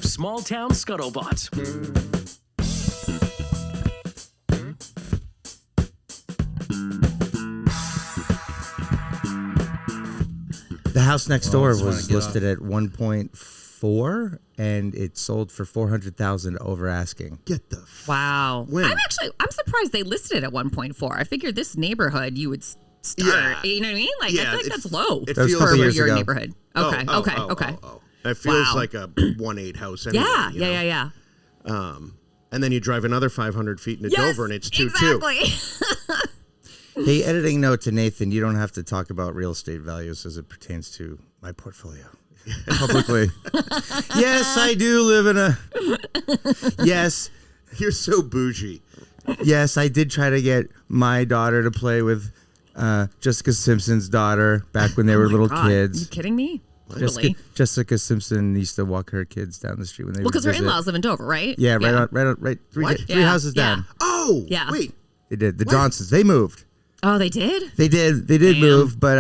Small Town Scuttlebutt. The house next door was listed at 1.4, and it sold for $400,000 over asking. Get the wow. When? I'm surprised they listed it at 1.4. I figured this neighborhood you would start. Yeah. You know what I mean? Like I feel like that's low it for feels your ago. neighborhood. Okay. Okay. It feels like a 1.8 house. Anyway, Yeah. And then you drive another 500 feet into Dover, and it's 2.2. Exactly. Hey, editing note to Nathan, you don't have to talk about real estate values as it pertains to my portfolio publicly. Yes, I do live in a... Yes. You're so bougie. Yes, I did try to get my daughter to play with Jessica Simpson's daughter back when they were little kids. Are you kidding me? Totally. Jessica Simpson used to walk her kids down the street when they because her in-laws live in Dover, right? Yeah, right. Three houses down. Oh, yeah. Wait. They did. The Johnsons, they moved. Oh, they did? They did move, but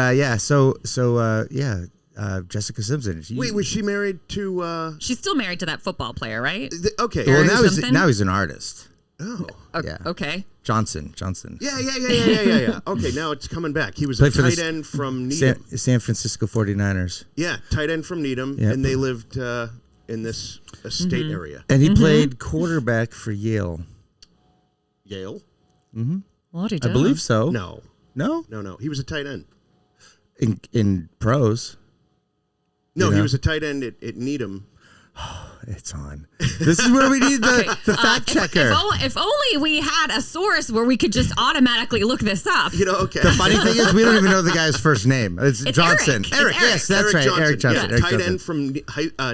Jessica Simpson. Wait, was she married to... She's still married to that football player, right? Okay. Well, now he's an artist. Oh. Yeah. Okay. Johnson. Yeah. Okay, now it's coming back. He was a tight end from Needham. San Francisco 49ers. Yeah, tight end from Needham, and they lived in this estate area. And he played quarterback for Yale. Yale? Mm-hmm. What did I believe so. No. He was a tight end. In pros. No, he was a tight end at Needham. It's on. This is where we need the fact checker. If only we had a source where we could just automatically look this up. Okay. The funny thing is, we don't even know the guy's first name. It's Johnson. Eric. Yes, that's right. Johnson. Eric Johnson. Yeah, tight end from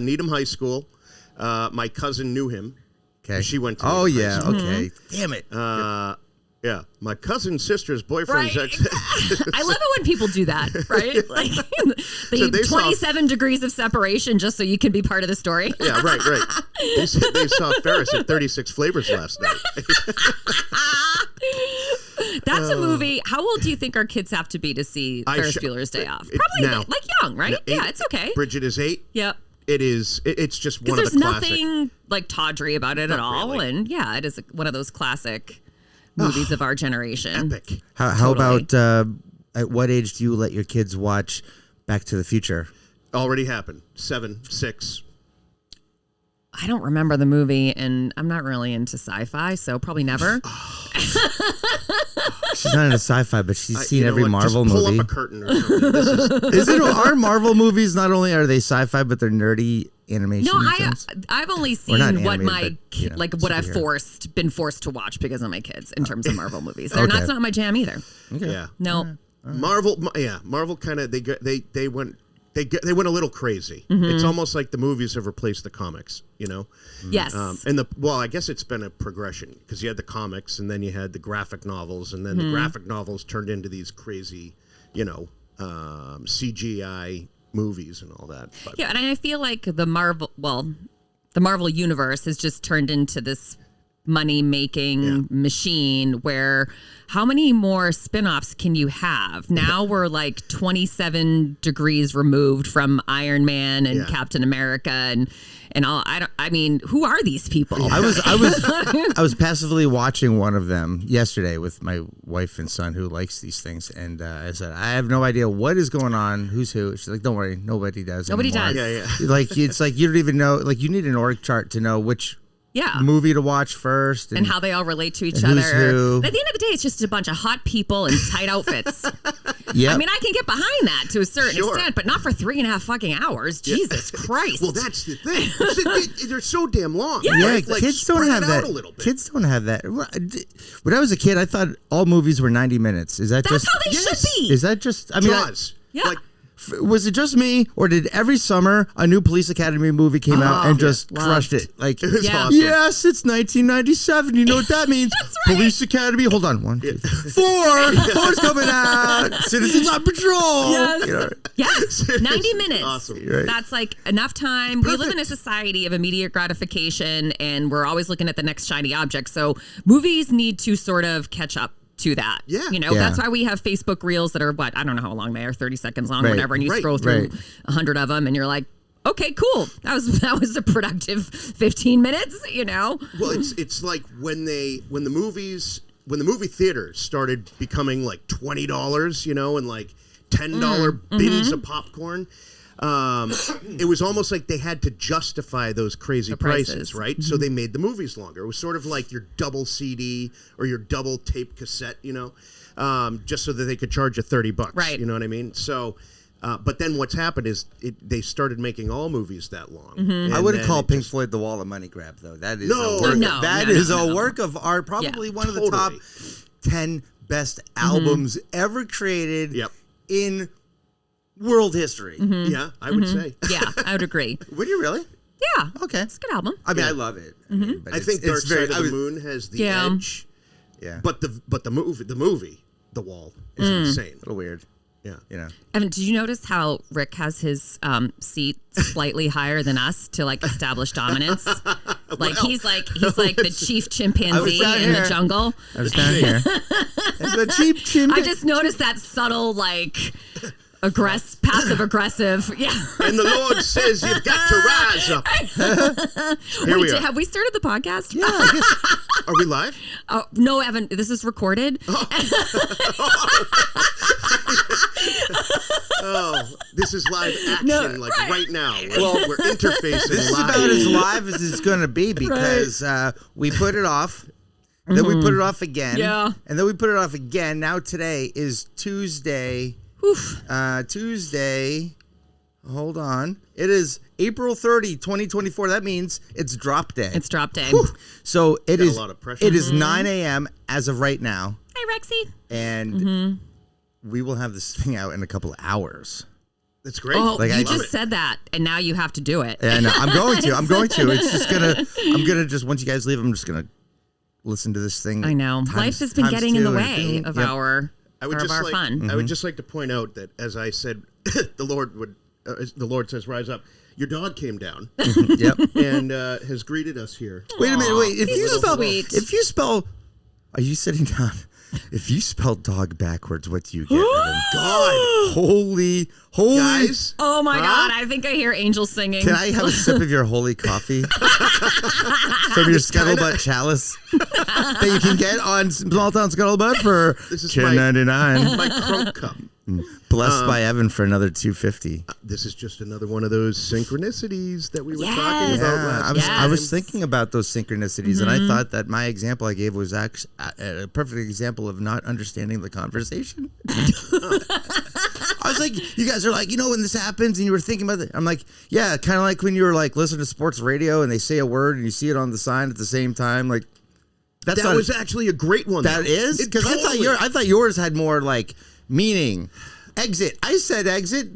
Needham High School. My cousin knew him. Okay. She went to Oh, yeah. School. Okay. Damn it. Yeah, my cousin's sister's boyfriend's Right. I love it when people do that, right? Like they 27 degrees of separation just so you can be part of the story. Yeah, right. They saw Ferris at 36 Flavors last night. That's a movie. How old do you think our kids have to be to see Ferris Bueller's Day Off? Probably now, like young, right? Yeah, it's okay. Bridget is 8. Yep. It is. It's just one of the there's classic. nothing like tawdry about it at all, really. and yeah, it is one of those classic movies of our generation. Epic. How about at what age do you let your kids watch Back to the Future? Already happened. 7, 6. I don't remember the movie, and I'm not really into sci-fi, so probably never. She's not into sci-fi, but she's seen every Marvel just pull movie. up a curtain or something. Our Marvel movies, not only are they sci-fi, but they're nerdy animation films? I've only seen what I've been forced to watch because of my kids in terms of Marvel movies. That's not my jam either. Okay. Yeah. No. Marvel kind of they went a little crazy. It's almost like the movies have replaced the comics, Yes. I guess it's been a progression because you had the comics and then you had the graphic novels and then the graphic novels turned into these crazy, CGI movies and all that. But. Yeah, and I feel like the Marvel universe has just turned into this money-making machine where how many more spin-offs can you have? Now we're like 27 degrees removed from Iron Man and Captain America and all. I mean, who are these people? I was passively watching one of them yesterday with my wife and son who likes these things, and I said, I have no idea what is going on, who's who. She's like, don't worry, nobody does. Nobody anymore. does. Yeah. Like it's like you don't even know. Like you need an org chart to know which movie to watch first and how they all relate to each and other. Who. But at the end of the day, it's just a bunch of hot people in tight outfits. Yeah, I mean, I can get behind that to a certain extent, but not for 3.5 fucking hours. Jesus Christ. Well, that's the thing. They're so damn long. Yeah, like, kids don't have that. Kids don't have that. When I was a kid, I thought all movies were 90 minutes. Is that that's just how they should be? Is that just? I mean, Jaws. Yeah. Was it just me, or did every summer a new Police Academy movie came out and just crushed it? Like, it was awesome. Yes, it's 1997. You know what that means? That's right. Police Academy. Hold on, 1, 2, 3, 4. 4's coming out. Citizens on Patrol. Yes. Yes. 90 minutes. Awesome. Right. That's like enough time. We live in a society of immediate gratification, and we're always looking at the next shiny object. So movies need to sort of catch up to that. Yeah. That's why we have Facebook Reels that are I don't know how long they are, 30 seconds long, whatever, and you scroll through 100 of them and you're like, okay, cool. That was a productive 15 minutes, Well, it's like when the movie theaters started becoming like $20, and like $10 bins of popcorn. It was almost like they had to justify those crazy prices, right? So they made the movies longer. It was sort of like your double CD or your double tape cassette, just so that they could charge you $30. Right. You know what I mean? So, but then what's happened is they started making all movies that long. I wouldn't call Pink Floyd the Wall a money grab, though. That is No. a work of art, probably one of the top 10 best albums ever created in world history. Yeah, I would say. Yeah, I would agree. Would you really? Yeah. Okay. It's a good album. I mean, I love it. But I think Dark Side of the Moon has the edge. Yeah. But the movie, The Wall, is insane. A little weird. Yeah. Evan, did you notice how Rick has his seat slightly higher than us to like establish dominance? Like he's like the chief chimpanzee in the jungle. I was down here. The chief chimpanzee. I just noticed that subtle passive aggressive. Yeah. And the Lord says you've got to rise up. Here we are. Have we started the podcast? Yeah, I guess. Are we live? Oh, no, Evan, this is recorded. This is live action, right now. We're interfacing This is live. about as live as it's going to be because we put it off. Then we put it off again. Yeah. And then we put it off again. Now today is Tuesday. Tuesday. Hold on. It is April 30, 2024. That means it's drop day. It's drop day. Whew. So it is. A lot of pressure. It is 9 a.m. as of right now. Hi, Rexy. And we will have this thing out in a couple of hours. That's great. Oh, Like, you I just love it. said that, and now you have to do it. And I'm going to. It's just I'm gonna just once you guys leave, I'm just gonna listen to this thing. I know. Life has been getting in the way of our fun. I would just like to point out that, as I said, the Lord says, "Rise up." Your dog came down, Yep. and has greeted us here. Wait a minute. Wait. If you spell, are you sitting down? If you spell dog backwards, what do you get? Evan? God, holy, guys! oh my God! I think I hear angels singing. Can I have a sip of your holy coffee from your Scuttlebutt chalice that you can get on Small Town Scuttlebutt for $10.99? My croak cup. Blessed by Evan for another $2.50. This is just another one of those synchronicities that we were Yes. talking about last I was thinking about those synchronicities, and I thought that my example I gave was actually a perfect example of not understanding the conversation. I was like, you guys are like, when this happens, and you were thinking about it. I'm like, yeah, kind of like when you were like listening to sports radio, and they say a word, and you see it on the sign at the same time. Like, That was actually a great one. That is? Because I thought yours had more like meaning. Exit. I said exit.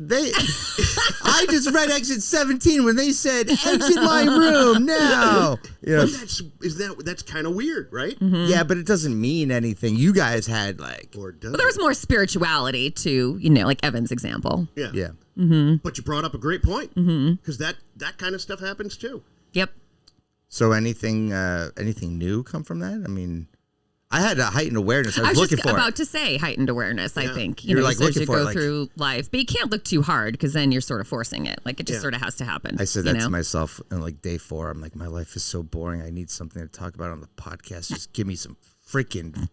I just read exit 17 when they said exit my room now. That's kind of weird, right? Yeah, but it doesn't mean anything. You guys had like. Or does Well, there was more spirituality to, like Evan's example. Yeah. Yeah. But you brought up a great point because that kind of stuff happens too. Yep. So anything new come from that? I mean, I had a heightened awareness. I was looking just for about to say heightened awareness, I think. You're like as looking you for it, go like- through life. But you can't look too hard because then you're sort of forcing it. Like it just sort of has to happen. I said that to myself on like day 4. I'm like, my life is so boring. I need something to talk about on the podcast. Just give me some freaking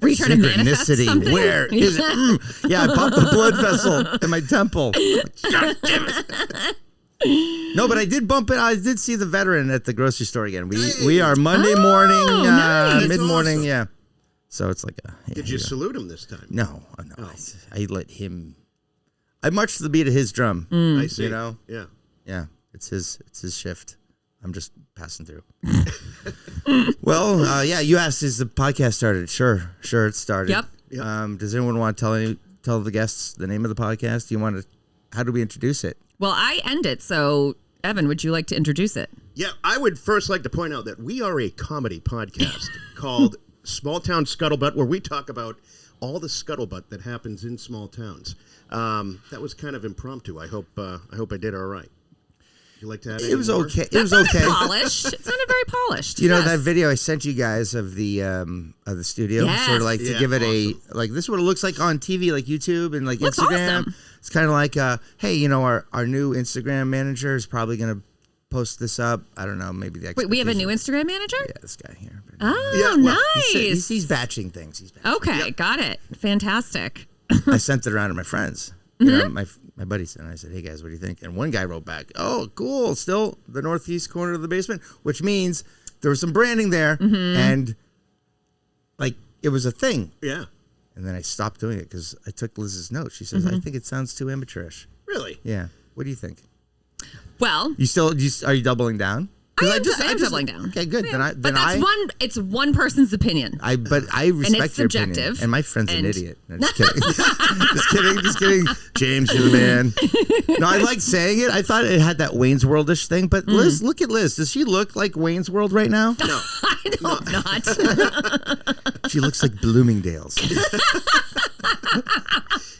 Were you trying to manifest synchronicity. something? Where is it? Yeah, I popped a blood vessel in my temple. God damn it. No, but I did bump it. I did see the veteran at the grocery store again. We are Monday morning, nice. mid morning. Awesome. Yeah. So it's like, Did you salute him this time? No. I let him. I marched to the beat of his drum. I see. Yeah. Yeah, it's his shift. I'm just passing through. Well, you asked, is the podcast started? Sure, it started. Yep. Does anyone want to tell the guests the name of the podcast? Do you want to? How do we introduce it? Well, I end it. So, Evan, would you like to introduce it? Yeah, I would first like to point out that we are a comedy podcast called Small Town Scuttlebutt, where we talk about all the scuttlebutt that happens in small towns. That was kind of impromptu. I hope I did all right. You like to add It was any more? okay. It was okay. Polished. It sounded very polished. You know Yes. that video I sent you guys of the studio, Yes. sort of like to Yeah, give it awesome. this is what it looks like on TV, like YouTube and like Looks Instagram. awesome. It's kind of like, hey, you know, our new Instagram manager is probably gonna post this up. I don't know, maybe the Wait, we have a new expectation- Instagram manager? Yeah, this guy here. Oh, Yeah, well, nice. He's batching things. He's batching. Okay, got it. Fantastic. I sent it around to my friends, you know, my buddies, and I said, "Hey guys, what do you think?" And one guy wrote back, "Oh, cool, still the northeast corner of the basement," which means there was some branding there, and like it was a thing. Yeah. And then I stopped doing it because I took Liz's note. She says, "I think it sounds too amateurish." Really? Yeah. What do you think? Well, Are you doubling down? 'Cause I am doubling down. Okay, good. Yeah. But it's one person's opinion. But I respect it's your subjective, opinion. And my friend's an and- idiot. No, just kidding. just kidding. James, you're the man. No, I like saying it. I thought it had that Wayne's World-ish thing. But Liz, look at Liz. Does she look like Wayne's World right now? No. I hope not. She looks like Bloomingdale's.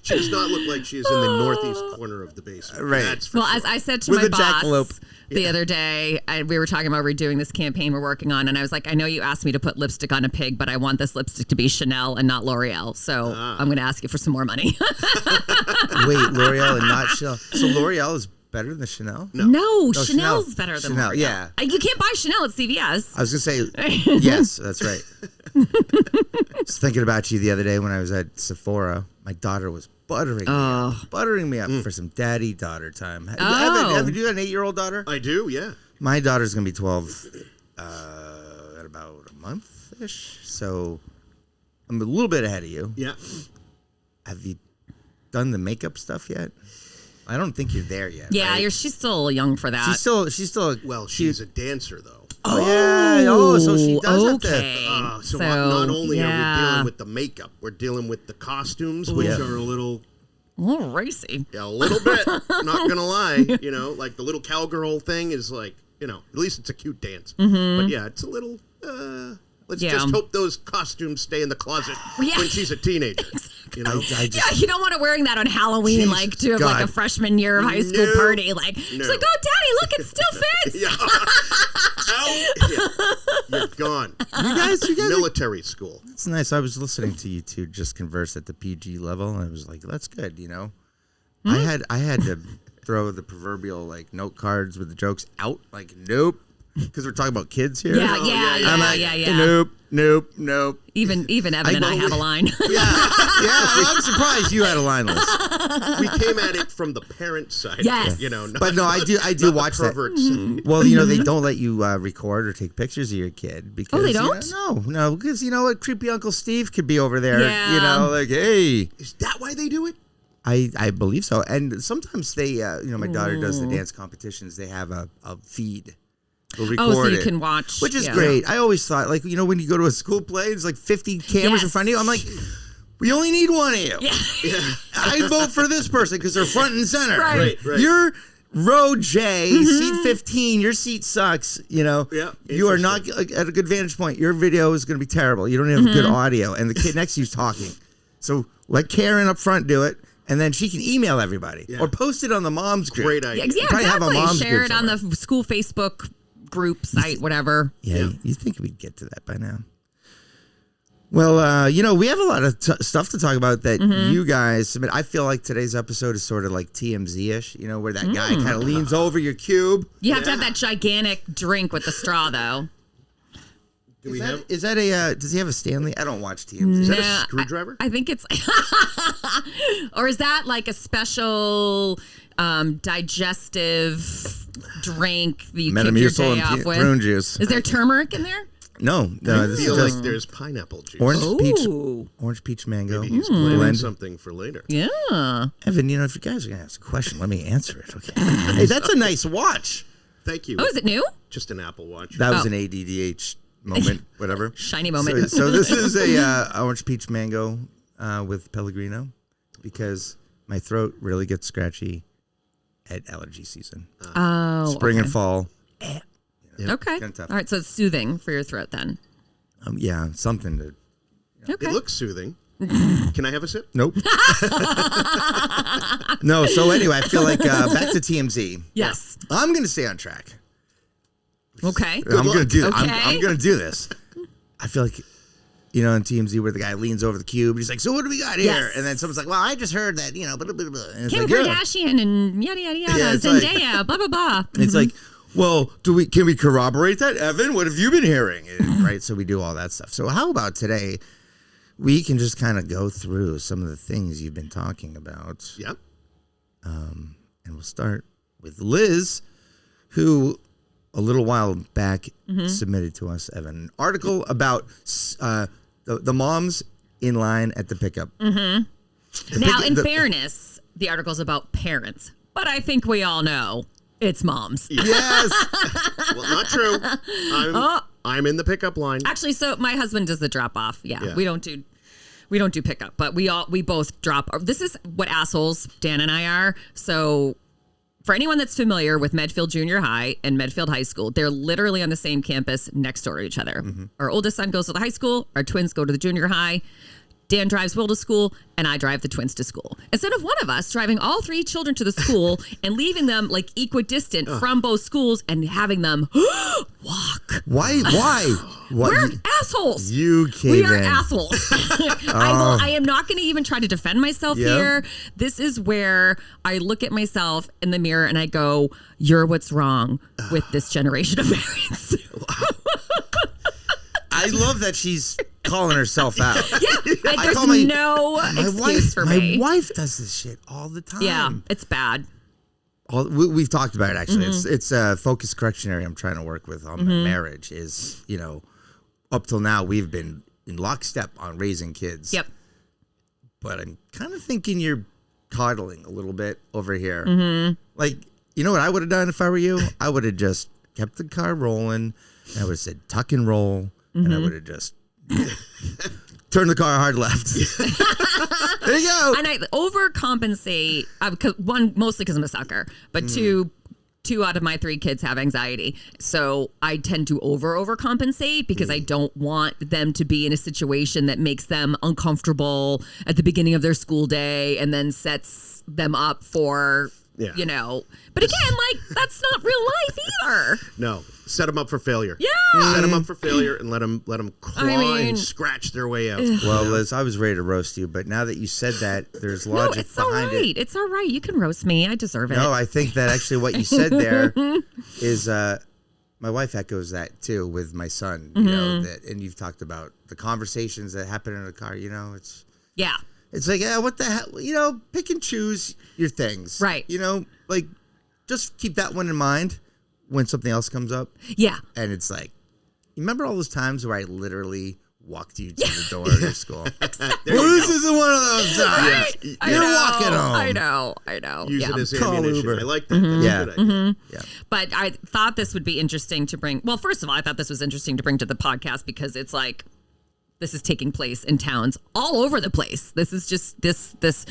She does not look like she is in the northeast corner of the basement. Right. That's for Well, sure. as I said to With my a boss jackalope. the other day, we were talking about redoing this campaign we're working on, and I was like, I know you asked me to put lipstick on a pig, but I want this lipstick to be Chanel and not L'Oreal, so I'm going to ask you for some more money. Wait, L'Oreal and not Chanel. So L'Oreal is better than Chanel? No, Chanel. Chanel's better than Chanel, L'Oreal. yeah. You can't buy Chanel at CVS. I was going to say, yes, that's right. I was thinking about you the other day when I was at Sephora. My daughter was buttering me up for some daddy-daughter time. Have you got an 8-year-old daughter? I do, yeah. My daughter's going to be 12 in about a month-ish, so I'm a little bit ahead of you. Yeah. Have you done the makeup stuff yet? I don't think you're there yet. Yeah, right? she's still young for that. She's still Well, she's a dancer, though. Oh, yeah. Oh, so she does okay. have to. So not only are we yeah. dealing with the makeup, we're dealing with the costumes, which are a little racy. a little bit. Not gonna lie, you know, like the little cowgirl thing is like, you know, at least it's a cute dance. But yeah, it's a little. Let's just hope those costumes stay in the closet when she's a teenager. You know, You don't want her wearing that on Halloween, Jeez, like to God. like a freshman year of high school No. party. Like she's No. like, "Oh, Daddy, look, it still fits." You're gone. You guys Military school. It's nice. I was listening to you two just converse at the PG level, and I was like, "That's good," you know. I had to throw the proverbial like note cards with the jokes out. Like, nope, because we're talking about kids here. Yeah, I'm like, nope. Even Evan and I have a line. Yeah, I'm surprised you had a line list. We came at it from the parent side. Yes. You know, not, But no, I do not watch the that. perverts. Well, you know, they don't let you record or take pictures of your kid because they you know, don't? no, because you know what, creepy Uncle Steve could be over there. Yeah. You know, like, hey. Is that why they do it? I believe so. And sometimes they, you know, my daughter does the dance competitions. They have a feed. They'll record so you it, can watch. which is yeah. great. I always thought, like, you know, when you go to a school play, it's like 50 cameras in Yes. front of you. I'm like, we only need one of you. Yeah. I vote for this person because they're front and center. Right. Right. You're row J, seat 15. Your seat sucks. You know, Yeah, you are not at a good vantage point. Your video is going to be terrible. You don't have good audio, and the kid next to you's talking. So let Karen up front do it. And then she can email everybody or post it on the mom's group. Great idea. Yeah, Probably have a exactly. mom's Share group it on the school Facebook group site, whatever. Yeah, you think we'd get to that by now. Well, you know, we have a lot of stuff to talk about that you guys submit. I feel like today's episode is sort of like TMZ-ish, you know, where that guy kind of leans over your cube. You have to have that gigantic drink with the straw, though. Do we have? Is that a, does he have a Stanley? I don't watch TMZ. Is that Nah, a screwdriver? I think it's, or is that like a special digestive drink that you kick your Metamucil day off and with? prune juice. Is there turmaric in there? No, I this feel is like just there's pineapple juice. orange peach mango. Maybe he's planning blend. something for later. Yeah. Evan, you know, if you guys are going to ask a question, let me answer it, okay? Hey, that's a nice watch. Thank you. Oh, is it new? Just an Apple Watch. That was an ADDH moment, whatever. Shiny moment. So this is a orange peach mango with Pellegrino because my throat really gets scratchy at allergy season. Oh, Spring okay. and fall. Okay. Kinda tough. All right. So it's soothing for your throat then. Yeah, something to. Okay. It looks soothing. Can I have a sip? Nope. No. So anyway, I feel like back to TMZ. Yes. I'm going to stay on track. Okay. I'm going to do. Okay. I'm going to do this. I feel like, you know, in TMZ where the guy leans over the cube, he's like, "So what do we got here?" Yes. And then someone's like, "Well, I just heard that, you know, blah, blah, blah." And it's Kim like, yeah. Kardashian and yada yada yada. Yeah, it's Zendaya, blah blah blah. It's like, well, can we corroborate that, Evan? What have you been hearing? And, right. So we do all that stuff. So how about today? We can just kind of go through some of the things you've been talking about. Yep. And we'll start with Liz, who a little while back submitted to us, Evan, an article about the moms in line at the pickup. Mm-hmm. Now, in fairness, the article's about parents, but I think we all know it's moms. Yes. Well, not true. I'm in the pickup line. Actually, so my husband does the drop off. Yeah. We don't do pickup, but we both drop. This is what assholes Dan and I are. So for anyone that's familiar with Medfield Junior High and Medfield High School, they're literally on the same campus next door to each other. Mm-hmm. Our oldest son goes to the high school. Our twins go to the junior high. Dan drives Will to school, and I drive the twins to school. Instead of one of us driving all three children to the school and leaving them like equidistant from both schools and having them walk. Why? We're assholes. You came We are in. assholes. I am not going to even try to defend myself here. This is where I look at myself in the mirror and I go, "You're what's wrong with this generation of parents." I love that she's calling herself out. Yeah, there's no excuse for me. My wife does this shit all the time. Yeah, it's bad. We've talked about it, actually. It's a focus correction area I'm trying to work with on my marriage is, you know, up till now we've been in lockstep on raising kids. Yep. But I'm kind of thinking you're coddling a little bit over here. Like, you know what I would have done if I were you? I would have just kept the car rolling. And I would have said tuck and roll. And I would have just turned the car hard left. There you go. And I overcompensate, mostly because I'm a sucker, but two out of my three kids have anxiety. So I tend to overcompensate because I don't want them to be in a situation that makes them uncomfortable at the beginning of their school day and then sets them up for, you know. But again, like, that's not real life either. No. Set them up for failure. Yeah. Set them up for failure and let them claw and scratch their way out. Well, Liz, I was ready to roast you, but now that you said that, there's logic behind it. It's all right. You can roast me. I deserve it. No, I think that actually what you said there is my wife echoes that too with my son. You know, and you've talked about the conversations that happen in the car. You know, it's like, what the hell? You know, pick and choose your things. Right. You know, like just keep that one in mind when something else comes up. Yeah. And it's like, you remember all those times where I literally walked you to the door of your school? This isn't one of those times. You're walking home. I know. Use it as Call ammunition. Uber. I like that. That's a good idea. Yeah. But I thought this would be interesting to bring. Well, first of all, I thought this was interesting to bring to the podcast because it's like, this is taking place in towns all over the place. This is just this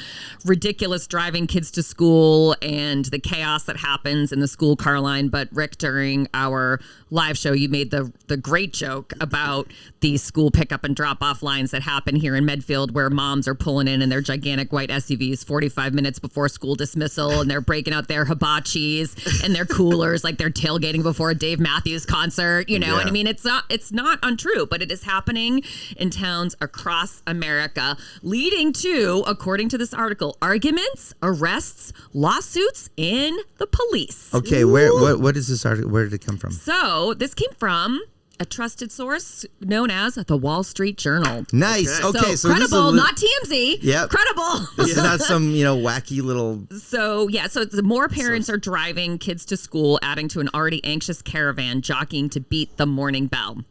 ridiculous driving kids to school and the chaos that happens in the school car line. But Rick, during our live show, you made the great joke about the school pickup and drop off lines that happen here in Medfield, where moms are pulling in their gigantic white SUVs 45 minutes before school dismissal, and they're breaking out their hibachis and their coolers like they're tailgating before a Dave Matthews concert. You know, and I mean, it's not untrue, but it is happening in towns across America, leading to, according to this article, arguments, arrests, lawsuits, and the police. Okay, what is this article? Where did it come from? So this came from a trusted source known as the Wall Street Journal. Nice. Okay, so credible, not TMZ. Yeah, credible. This is not some wacky little. So it's more parents are driving kids to school, adding to an already anxious caravan jockeying to beat the morning bell.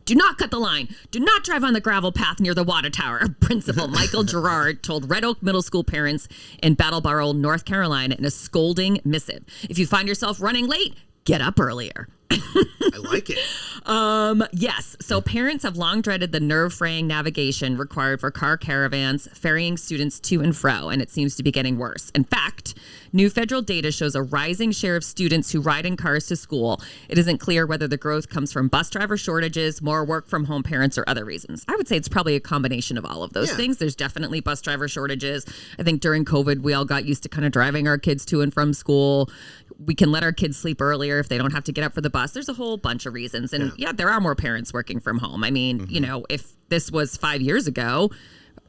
Do not cut the line. Do not drive on the gravel path near the water tower. Principal Michael Gerard told Red Oak Middle School parents in Battleboro, North Carolina, in a scolding missive. If you find yourself running late, get up earlier. I like it. Yes. So parents have long dreaded the nerve-fraying navigation required for car caravans ferrying students to and fro, and it seems to be getting worse. In fact, new federal data shows a rising share of students who ride in cars to school. It isn't clear whether the growth comes from bus driver shortages, more work from home parents, or other reasons. I would say it's probably a combination of all of those things. There's definitely bus driver shortages. I think during COVID, we all got used to kind of driving our kids to and from school. We can let our kids sleep earlier if they don't have to get up for the bus. There's a whole bunch of reasons. And yeah, there are more parents working from home. I mean, you know, if this was 5 years ago,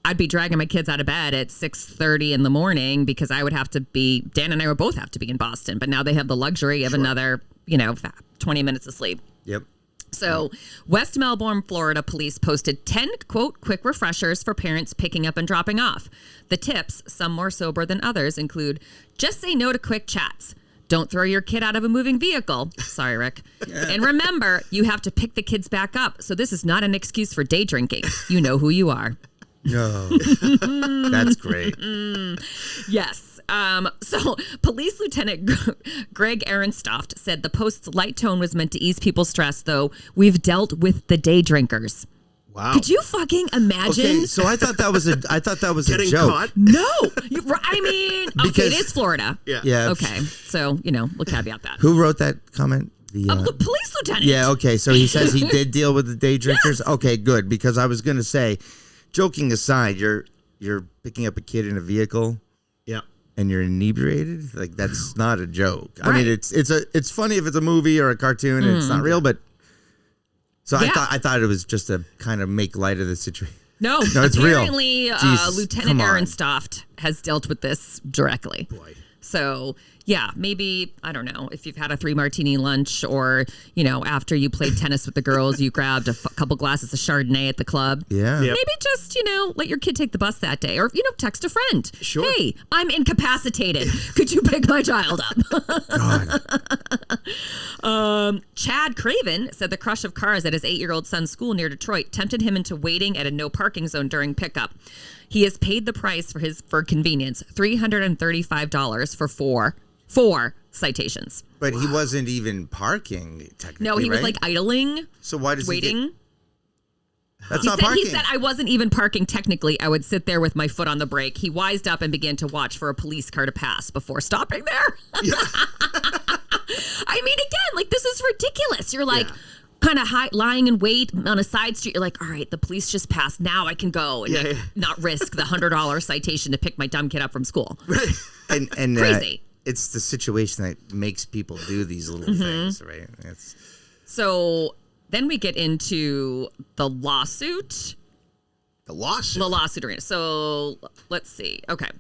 I'd be dragging my kids out of bed at 6:30 in the morning because I would have to be, Dan and I would both have to be in Boston. But now they have the luxury of another, 20 minutes of sleep. Yep. So West Melbourne, Florida police posted 10, quote, quick refreshers for parents picking up and dropping off. The tips, some more sober than others, include just say no to quick chats. Don't throw your kid out of a moving vehicle. Sorry, Rick. And remember, you have to pick the kids back up. So this is not an excuse for day drinking. You know who you are. No. That's great. Yes. So Police Lieutenant Greg Ehrenstoft said the post's light tone was meant to ease people's stress, though we've dealt with the day drinkers. Wow. Could you fucking imagine? Okay, so I thought that was Getting a joke. caught? No. I mean, okay, Because- it is Florida. Yeah. Okay. So, we'll caveat that. Who wrote that comment? The Police lieutenant. Yeah, okay. So he says he did deal with the day drinkers. Yes. Okay, good. Because I was going to say, joking aside, you're picking up a kid in a vehicle. Yeah. And you're inebriated. Like that's not a joke. Right. I mean, it's funny if it's a movie or a cartoon and it's not real, but. So I thought it was just to kind of make light of the situation. No, it's real. Apparently, Lieutenant Ehrenstoft has dealt with this directly. Boy. So, yeah, maybe, I don't know, if you've had a 3-martini lunch or, after you played tennis with the girls, you grabbed a couple glasses of Chardonnay at the club. Yeah. Yep. Maybe just, let your kid take the bus that day or, text a friend. Sure. Hey, I'm incapacitated. Could you pick my child up? Chad Craven said the crush of cars at his 8-year-old son's school near Detroit tempted him into waiting at a no parking zone during pickup. He has paid the price for convenience, $335 for four citations. But he wasn't even parking technically. No, he was right? like idling. So why does waiting? That's not parking. He said, I wasn't even parking technically. I would sit there with my foot on the brake. He wised up and began to watch for a police car to pass before stopping there. Yeah. I mean, again, this is ridiculous. You're kind of lying in wait on a side street. You're like, all right, the police just passed. Now I can go and not risk the $100 citation to pick my dumb kid up from school. Right. And crazy. It's the situation that makes people do these little things, right? So then we get into the lawsuit. The lawsuit. The lawsuit arena. So let's see. Okay.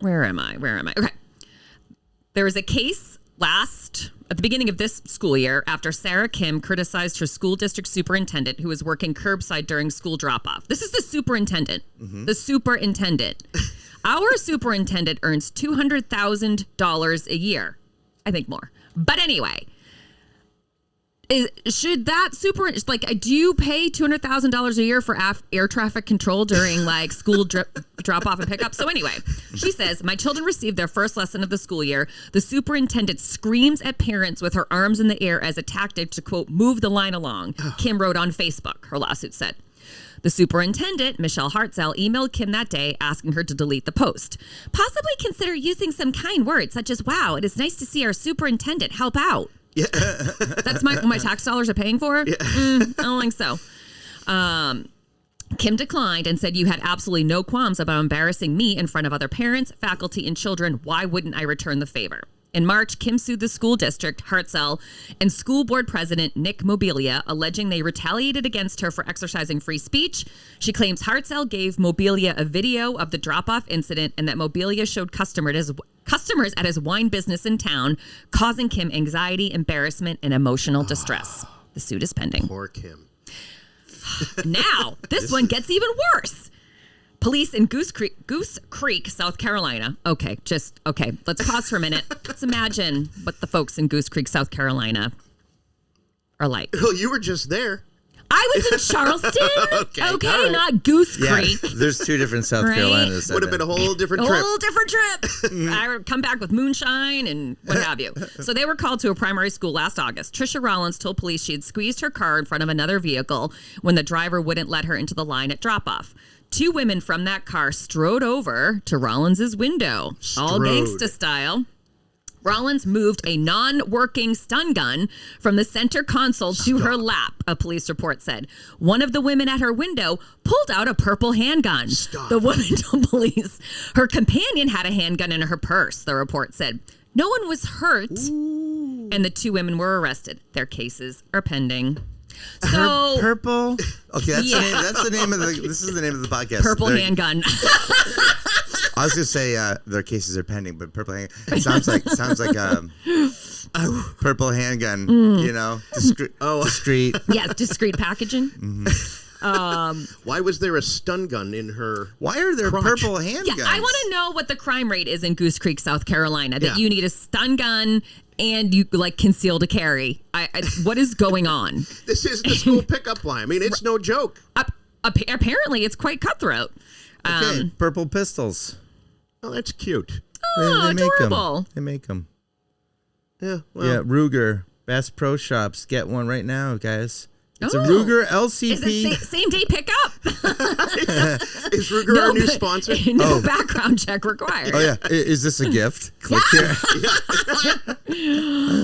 Where am I? Okay. There was a case at the beginning of this school year after Sarah Kim criticized her school district superintendent who was working curbside during school drop-off. This is the superintendent. The superintendent. Our superintendent earns $200,000 a year. I think more. But anyway, should that do you pay $200,000 a year for air traffic control during school drop off and pickup? So anyway, she says, my children received their first lesson of the school year. The superintendent screams at parents with her arms in the air as a tactic to, quote, move the line along. Kim wrote on Facebook, her lawsuit said. The superintendent, Michelle Hartzell, emailed Kim that day asking her to delete the post. Possibly consider using some kind words such as, wow, it is nice to see our superintendent help out. Yeah. That's what my tax dollars are paying for? Yeah. I don't think so. Kim declined and said, you had absolutely no qualms about embarrassing me in front of other parents, faculty, and children. Why wouldn't I return the favor? In March, Kim sued the school district, Hartzell, and school board president Nick Mobilia, alleging they retaliated against her for exercising free speech. She claims Hartzell gave Mobilia a video of the drop-off incident and that Mobilia showed customers at his wine business in town, causing Kim anxiety, embarrassment, and emotional distress. The suit is pending. Poor Kim. Now, this one gets even worse. Police in Goose Creek, South Carolina. Okay, let's pause for a minute. Let's imagine what the folks in Goose Creek, South Carolina are like. Well, you were just there. I was in Charleston. Okay, right. Not Goose Creek. There's two different South Carolinas. Would have been a whole different trip. A whole different trip. I would come back with moonshine and what have you. So they were called to a primary school last August. Trisha Rollins told police she had squeezed her car in front of another vehicle when the driver wouldn't let her into the line at drop-off. Two women from that car strode over to Rollins's window, all gangsta style. Rollins moved a non-working stun gun from the center console to her lap, a police report said. One of the women at her window pulled out a purple handgun. The woman told police her companion had a handgun in her purse, the report said. No one was hurt, and the two women were arrested. Their cases are pending. So purple. Okay, that's the name of the. This is the name of the podcast. Purple handgun. I was gonna say their cases are pending, but purple handgun. It sounds like purple handgun. You know, discreet. Yeah, discreet packaging. Mm-hmm. Why was there a stun gun in her? Why are there purple handguns? Yeah, I want to know what the crime rate is in Goose Creek, South Carolina. That you need a stun gun and you like conceal to carry. What is going on? This is the school pickup line. I mean, it's no joke. Apparently, it's quite cutthroat. Okay, purple pistols. Oh, that's cute. Oh, they make adorable. They make them. Yeah. Well. Yeah, Ruger. Bass Pro Shops. Get one right now, guys. It's a Ruger LCP. Is it same day pickup? Is Ruger our new sponsor? No background check required. Oh, yeah. Is this a gift? Click here.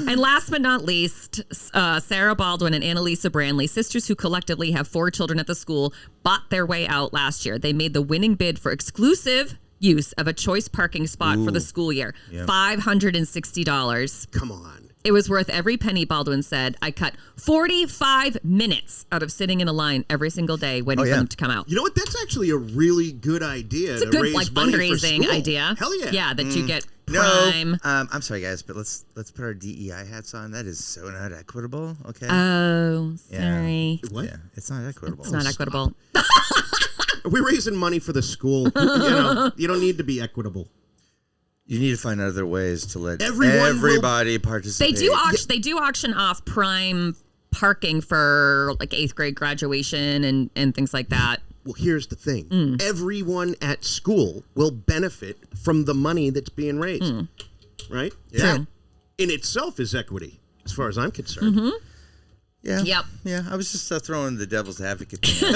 And last but not least, Sarah Baldwin and Annalisa Branley, sisters who collectively have 4 children at the school, bought their way out last year. They made the winning bid for exclusive use of a choice parking spot for the school year. Yep. $560. Come on. It was worth every penny, Baldwin said. I cut 45 minutes out of sitting in a line every single day waiting for them to come out. You know what? That's actually a really good idea. It's a good fundraising idea. Hell yeah. Yeah, that you get prime. No, I'm sorry, guys, but let's put our DEI hats on. That is so not equitable, okay? Oh, sorry. What? Yeah, it's not equitable. It's not equitable. We're raising money for the school. You don't need to be equitable. You need to find other ways to let everybody participate. They do auction off prime parking for like 8th grade graduation and things like that. Well, here's the thing. Everyone at school will benefit from the money that's being raised. Right? Yeah. That in itself is equity, as far as I'm concerned. Mm-hmm. Yeah. Yep. Yeah. I was just throwing the devil's advocate thing.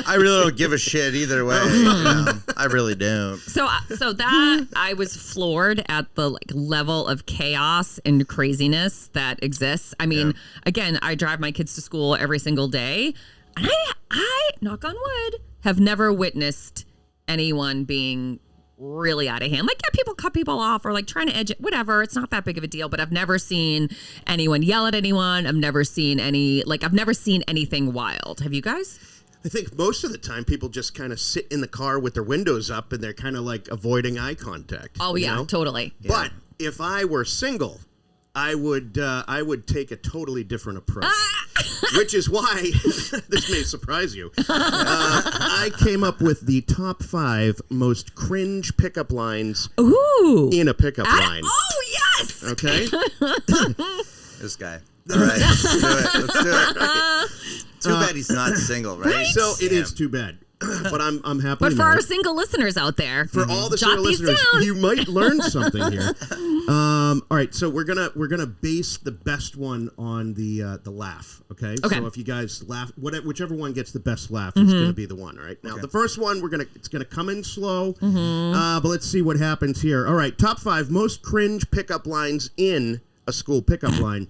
I really don't give a shit either way. I really don't. So that I was floored at the level of chaos and craziness that exists. I mean, again, I drive my kids to school every single day. And I knock on wood, have never witnessed anyone being really out of hand. Like, people cut people off or trying to edge it, whatever. It's not that big of a deal, but I've never seen anyone yell at anyone. I've never seen anything wild. Have you guys? I think most of the time people just kind of sit in the car with their windows up and they're kind of avoiding eye contact. Oh, yeah, totally. But if I were single, I would take a totally different approach, which is why this may surprise you. I came up with the top 5 most cringe pickup lines in a pickup line. Oh, yes. Okay. This guy. All right, let's do it. Too bad he's not single, right? So it is too bad. But I'm happy. But for our single listeners out there, for all the single listeners, you might learn something here. All right, so we're gonna base the best one on the laugh. Okay. So if you guys laugh, whichever one gets the best laugh is gonna be the one. All right. Now the first one it's gonna come in slow, but let's see what happens here. All right, top 5 most cringe pickup lines in a school pickup line.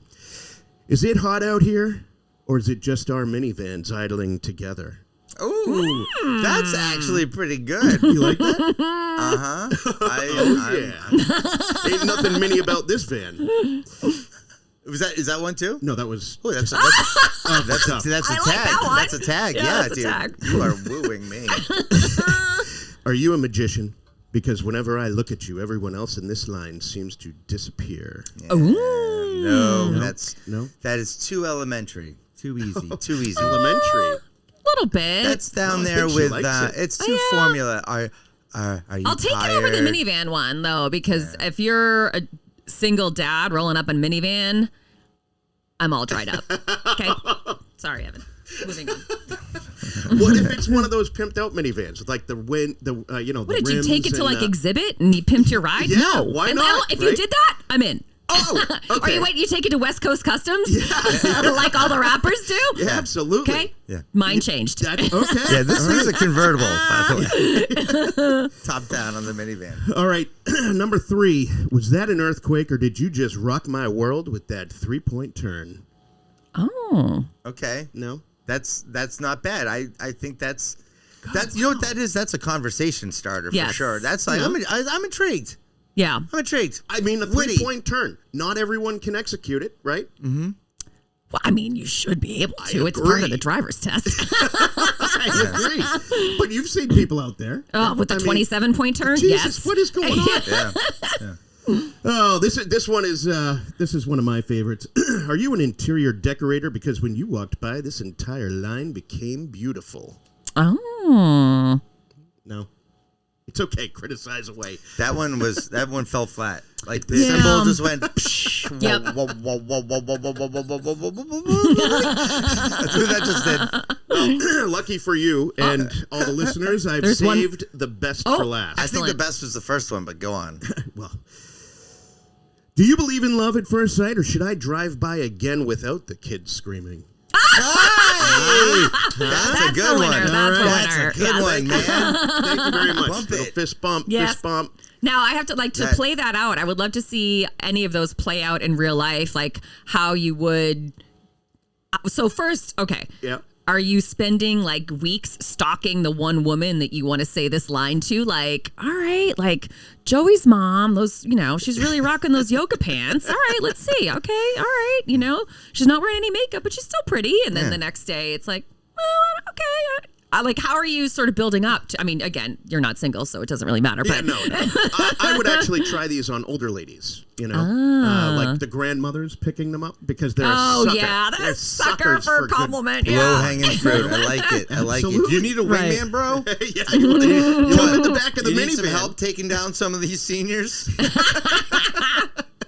Is it hot out here, or is it just our minivans idling together? Ooh, that's actually pretty good. You like that? Yeah. Ain't nothing mini about this van. Is that one too? No, that was. Oh, that's a tag. That's a tag. Yeah, that's dude. a tag. You are wooing me. Are you a magician? Because whenever I look at you, everyone else in this line seems to disappear. Yeah. No, that is too elementary. Too easy. Too easy. Elementary. Little bit. That's down there with it's too formula. Are you I'll take tired? it over the minivan one though, because if you're a single dad rolling up in minivan, I'm all dried up. Okay. Sorry, Evan. Moving on. What if it's one of those pimped out minivans with like the What the did you rims take it to and, like exhibit and you pimped your ride? Yeah, No. why And not, if right? you did that, I'm in. Oh, okay. Or you take it to West Coast Customs, like all the rappers do. Yeah, absolutely. Okay. Yeah. Mine changed. Okay. Yeah, this thing's a convertible, by the way. Top down on the minivan. All right. Number 3. Was that an earthquake or did you just rock my world with that 3-point turn? Oh. Okay. No? That's not bad. I think that's you know what that is? That's a conversation starter for Yes. sure. That's like I'm intrigued. Yeah. I'm intrigued. I mean, a Witty. 3-point turn. Not everyone can execute it, right? Well, I mean, you should be able to. I It's part of agree. the driver's test. I agree. But you've seen people out there. Oh, with the 27-point turn? Jesus, Yes. what is going on? Yeah. Oh, this one is one of my favorites. Are you an interior decorator? Because when you walked by, this entire line became beautiful. Oh. No, it's okay. Criticize away. That one fell flat. Like the Yeah. symbol just went. Psh, Yep. whoa, whoa, whoa, whoa, whoa, whoa, whoa, whoa, whoa, whoa, whoa, whoa, whoa. That's what that just did. Lucky for you and all the listeners, I've There's one- saved the best for last. I think the Excellent. best was the first one, but go on. Well, do you believe in love at first sight, or should I drive by again without the kids screaming? That's a good a one. winner. That's a That's winner. a good Yes. one, man. Thank you very much. Bump Little it. fist bump, Yes. fist bump. Now I have to to That- play that out. I would love to see any of those play out in real life, like how you would. So first, okay. Yeah. Are you spending like weeks stalking the one woman that you want to say this line to? Like, all right, like Joey's mom, those, she's really rocking those yoga pants. All right, let's see. Okay, all right, she's not wearing any makeup, but she's still pretty. And then the next day, it's like, well, okay. Like, how are you sort of building up to, I mean, again, you're not single, so it doesn't really matter. Yeah, But no. I would actually try these on older ladies, like the grandmothers picking them up because they're a sucker. yeah, They're that's sucker suckers for a good- compliment. Low Yeah. hanging fruit. I like it. I like it. Do Absolutely. you need a Right. wingman, bro? Yeah, you want to jump in the back of the You need some minivan. help taking down some of these seniors?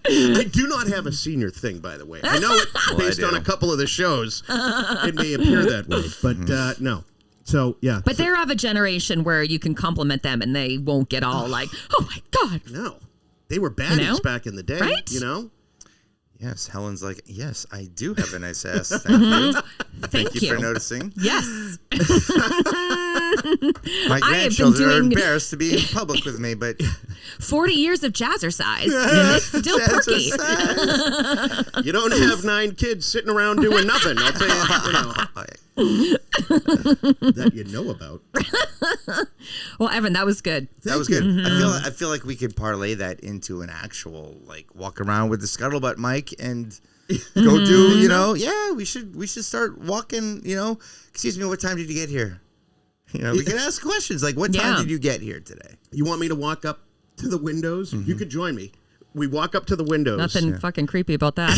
I do not have a senior thing, by the way. I know it based I on do. a couple of the shows. It may appear that way, but no. So, yeah. But they're of a generation where you can compliment them and they won't get all like, oh my God. No. They were baddies know? back in the day, Right? Yes, Helen's like, yes, I do have a nice ass. Thank you. Thank you for noticing. Yes. My I have been grandchildren are doing- embarrassed to be in public with me, but 40 years of jazzercise. And it's still perky. You don't have 9 kids sitting around doing nothing. I'll tell you, that you know about. Well, Evan, that was good. That was good. I feel like we could parlay that into an actual walk around with the Scuttlebutt mic and go do, we should start walking, excuse me, what time did you get here? We can ask questions like, what time Yeah. did you get here today? You want me to walk up to the windows? You could join me. We walk up to the windows. Nothing fucking creepy about that.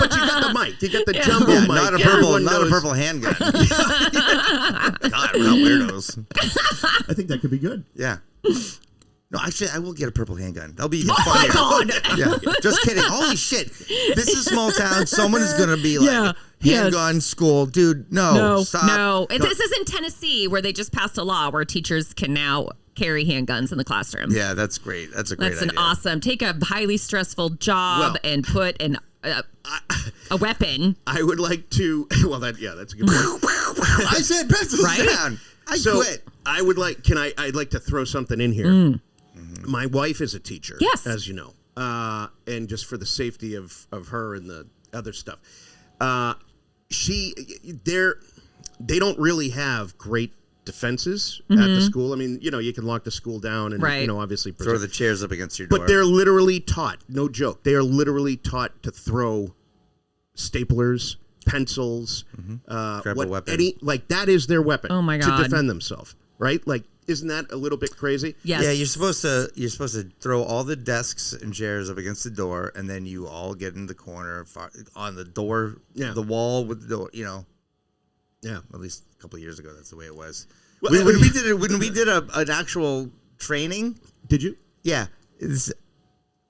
But you got the mic. You got the jumbo mic. Not a Everyone purple knows. handgun. God, we're not weirdos. I think that could be good. Yeah. No, actually, I will get a purple handgun. That'll be even Oh my funnier. God. Yeah, just kidding. Holy shit. This is a small town. Someone is going to be like, handgun school. Dude, no, stop. No. This is in Tennessee where they just passed a law where teachers can now carry handguns in the classroom. Yeah, that's great. That's a great That's idea. an awesome. Take a highly stressful job Well, and put a weapon. I would like to. Well, that's a good point. I said pencils Right? down. I So quit. I would like. I'd like to throw something in here. My wife is a teacher. Yes. As you know, and just for the safety of her and the other stuff, they don't really have great defenses at the school. I mean, you can lock the school down and Right. obviously Throw the chairs up against your door. But they're literally taught, no joke, they are literally taught to throw staplers, pencils, Grab a weapon. that is their weapon. Oh my To God. defend themselves, right? Like, isn't that a little bit crazy? Yes. Yeah, you're supposed to throw all the desks and chairs up against the door, and then you all get in the corner on the door, the wall with the door. Yeah. At least a couple of years ago, that's the way it was. Well, When we did an actual training, Did you? yeah,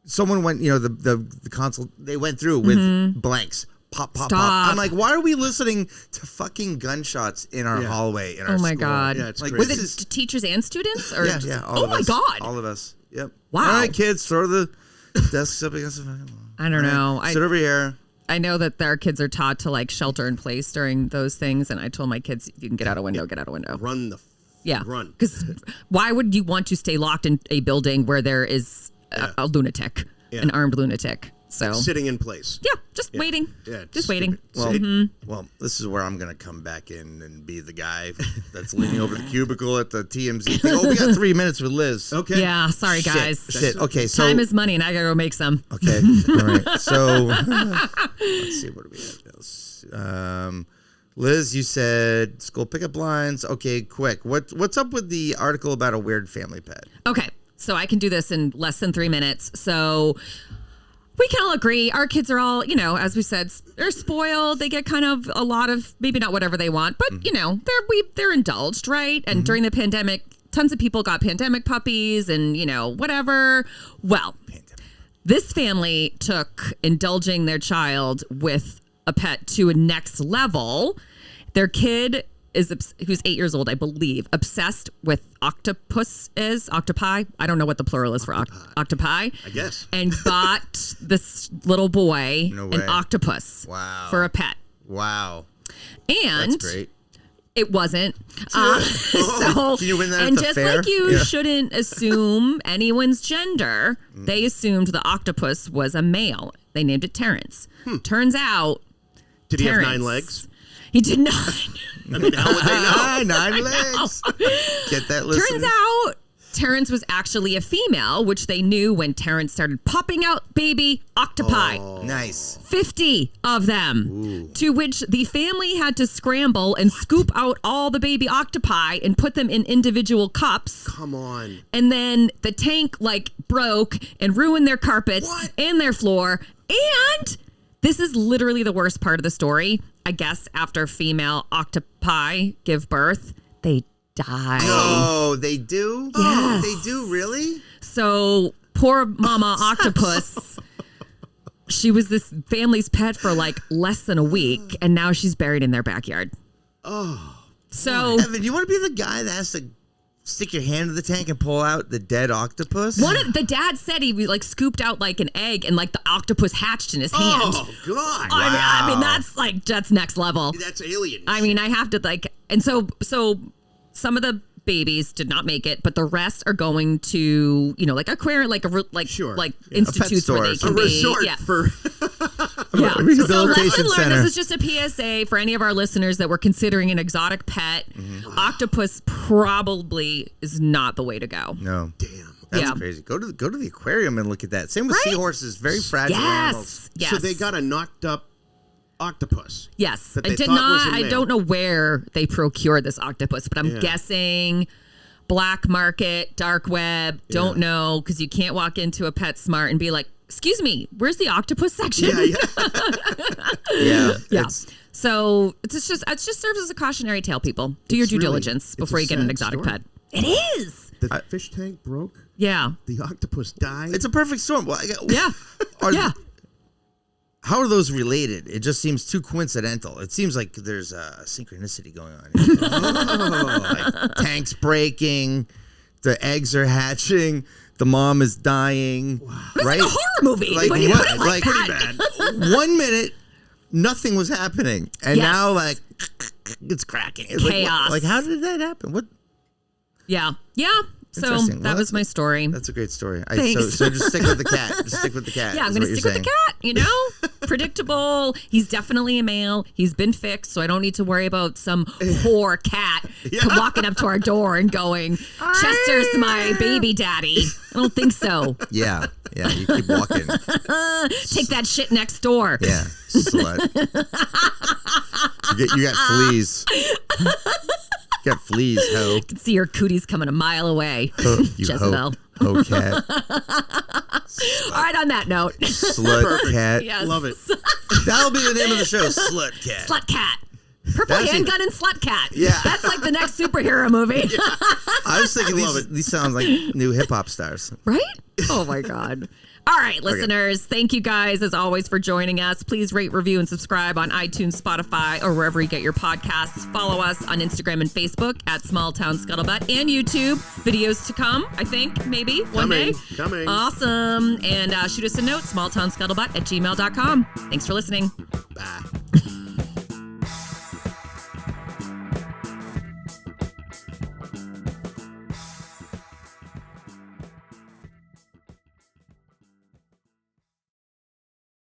someone went. The console they went through with blanks. pop, pop, Stop. pop. I'm like, why are we listening to fucking gunshots in our hallway in our Oh my school? God. Yeah, it's like, crazy. Was this it is, teachers and students? Or yeah, all oh of my us. God. All of us. Yep. Wow. All right, kids, throw the desks up against the fucking wall. I don't know. Sit over here. I know that our kids are taught to like shelter in place during those things. And I told my kids, if you can get out a window, get out a window. Run the run. Because why would you want to stay locked in a building where there is a lunatic, an armed lunatic? So Sitting in place. yeah, just waiting. Yeah, just waiting. Well, well, this is where I'm going to come back in and be the guy that's leaning over the cubicle at the TMZ thing. Oh, we got 3 minutes with Liz. Okay. Yeah, sorry guys. Shit. Okay, so Time is money, and I gotta go make some. okay. All right. So let's see. What do we have? Liz, you said school pickup lines. Okay, quick. What's up with the article about a weird family pet? Okay, so I can do this in less than 3 minutes. So we can all agree our kids are all, as we said, they're spoiled. They get kind of a lot of, maybe not whatever they want, but they're indulged, right? And during the pandemic, tons of people got pandemic puppies and whatever. Well, this family took indulging their child with a pet to a next level. Their kid who's 8 years old, I believe, obsessed with octopi. I don't know what the plural is for octopi. I guess. And bought this little boy an octopus for a pet. Wow. And that's great. it wasn't. So, can you win that and at the just fair? like you shouldn't assume anyone's gender, they assumed the octopus was a male. They named it Terrence. Turns out, Did he Terrence, have 9 legs? He did not. I mean, how would they know? 9 legs. Get that, listen. Turns out Terrence was actually a female, which they knew when Terrence started popping out baby octopi. Nice. 50 of them. Ooh. To which the family had to scramble and scoop out all the baby octopi and put them in individual cups. Come on. And then the tank broke and ruined their carpets and their floor. And this is literally the worst part of the story. I guess after female octopi give birth, they die. No, they do? Yes. They do, really? So poor mama octopus, she was this family's pet for less than a week, and now she's buried in their backyard. Oh. So Evan, you want to be the guy that has to stick your hand in the tank and pull out the dead octopus? the dad said he scooped out an egg, and the octopus hatched in his hand. Oh God! I mean that's next level. That's alien. I mean, I have to and so some of the babies did not make it, but the rest are going to aquarium, institutes where they stores. can a resort be. Yeah. for Yeah. Rehabilitation So lesson learned, center. this is just a PSA for any of our listeners that were considering an exotic pet. Octopus probably is not the way to go. No. damn. That's crazy. Go to the aquarium and look at that. Same with seahorses. Very fragile animals. Yes. So they got a knocked up octopus. Yes. That I they did thought not. was a I male. don't know where they procured this octopus, but I'm guessing black market, dark web. Don't know, because you can't walk into a PetSmart and be like, "Excuse me, where's the octopus section?" Yeah. Yeah. So it just serves as a cautionary tale. People, do your due diligence before you get an exotic pet. It is. The fish tank broke. Yeah. The octopus died. It's a perfect storm. Well, Yeah. Yeah. How are those related? It just seems too coincidental. It seems like there's a synchronicity going on here. Like tanks breaking, the eggs are hatching, the mom is dying. Wow. It's right? like a horror movie. Like, when you put it like pretty that. bad. 1 minute, nothing was happening, and Yes. now it's cracking. It's Chaos. Like how did that happen? What? Yeah. Yeah. So Interesting. that Well, was my story. That's a great story. Thanks. So just stick with the cat. Just stick with the cat. Yeah, I'm is going to what stick you're with the cat, Predictable. He's definitely a male. He's been fixed, so I don't need to worry about some whore cat walking up to our door and going, "Chester's my baby daddy." I don't think so. Yeah. Yeah. You keep walking. Take that shit next door. Yeah. Slut. You got fleas. You got fleas, ho. I can see your cooties coming a mile away. You Jezebel. Ho cat. All right, on that note. Slut cat. Yes. Love it. That'll be the name of the show. Slut cat. Slut cat. Purple That's handgun and slut cat. Yeah. That's like the next superhero movie. I was thinking these sound like new hip hop stars. Right? Oh my God. All right, listeners, thank you guys as always for joining us. Please rate, review, and subscribe on iTunes, Spotify, or wherever you get your podcasts. Follow us on Instagram and Facebook at Small Town Scuttlebutt and YouTube. Videos to come, I think, maybe one day. Coming. Awesome. And shoot us a note, smalltownscuttlebutt@gmail.com. Thanks for listening. Bye.